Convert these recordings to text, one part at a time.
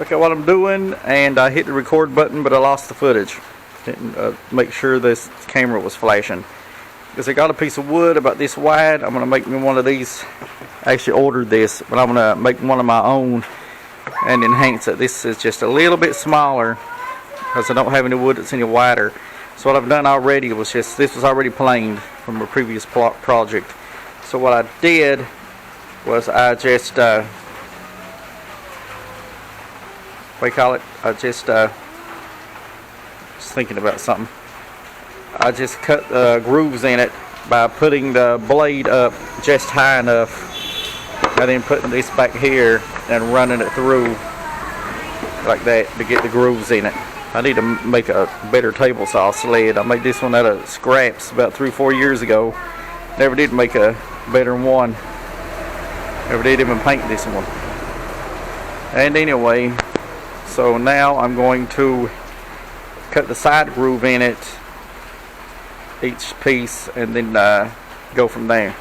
Look at what I'm doing, and I hit the record button, but I lost the footage. Didn't make sure this camera was flashing. Because I got a piece of wood about this wide. I'm going to make me one of these. I actually ordered this, but I'm going to make one of my own and enhance it. This is just a little bit smaller because I don't have any wood that's any wider. So what I've done already was just, this was already planed from a previous project. So what I did was I just, what do you call it? I just thinking about something. I just cut grooves in it by putting the blade up just high enough, and then putting this back here and running it through like that to get the grooves in it. I need to make a better table saw sled. I made this one out of scraps about 3 or 4 years ago. Never did make a better one. Never did even paint this one. And anyway, so now I'm going to cut the side groove in it, each piece, and then go from there.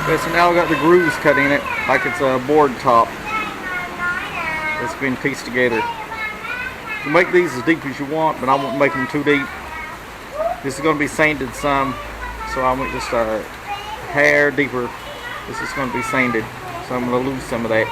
Okay, so now I got the grooves cut in it like it's a board top that's been pieced together. You can make these as deep as you want, but I won't make them too deep. This is going to be sanded some, so I want just a hair deeper. This is going to be sanded, so I'm going to lose some of that.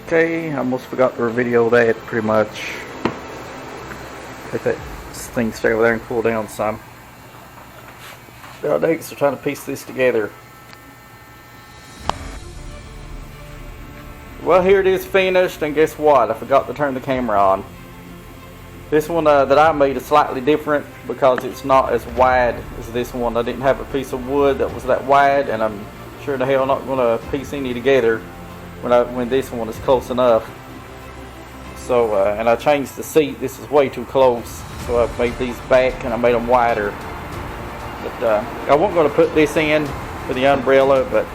Okay, I almost forgot to video that pretty much. Let that thing stay over there and cool down some. Nowadays, we're trying to piece this together. Well, here it is finished, and guess what? I forgot to turn the camera on. This one that I made is slightly different because it's not as wide as this one. I didn't have a piece of wood that was that wide, and I'm sure the hell not going to piece any together when this one is close enough. So, and I changed the seat. This is way too close, so I've made these back and I made them wider. But I wasn't going to put this in for the umbrella, but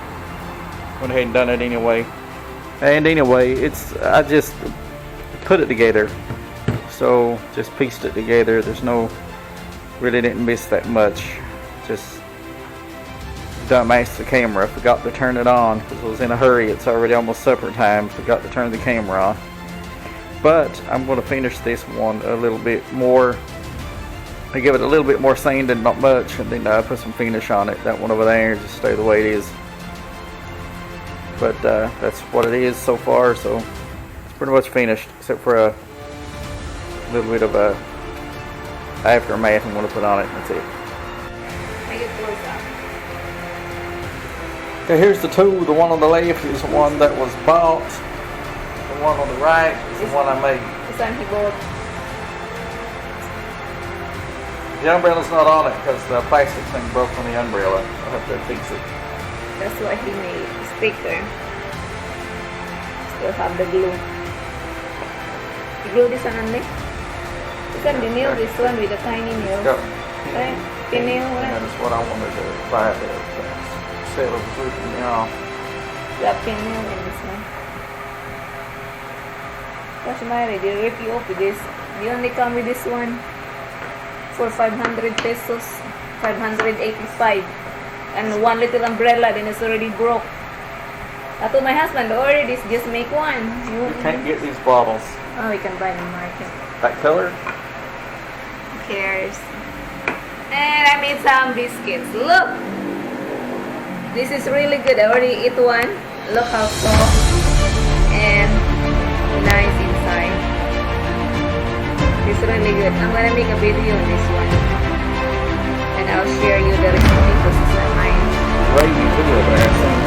went ahead and done it anyway. And anyway, I just put it together. So just pieced it together. There's really didn't miss that much. Just dumbass the camera. Forgot to turn it on because I was in a hurry. It's already almost supper time. Forgot to turn the camera on. But I'm going to finish this one a little bit more. I give it a little bit more sanding, not much, and then put some finish on it. That one over there just stay the way it is. But that's what it is so far. So it's pretty much finished, except for a little bit of a aftermath I'm going to put on it. That's it. Make it close up. Okay, here's the two. The one on the left is the one that was bought. The one on the right is the one I made. This one he bought. The umbrella's not on it because the plastic thing broke on the umbrella. I'll have to fix it. That's what he made. Sticker. Still have the glue. You glue this one on there? You can nail this one with a tiny nail. Got Right? Pinail, right? That's what I wanted to try to set up with me off. Yeah, pinail in this one. That's my idea. They rip you off with this. They only come with this one for 500 pesos. 585. And one little umbrella, then it's already broke. I told my husband, order this, just make one. You can't get these bottles. Oh, we can buy them in the market. That color? Who cares? And I made some biscuits. Look! This is really good. I already ate one. Look how soft and nice inside. It's really good. I'm gonna make a video on this one. And I'll share you the recipe because it's not mine. Great video there.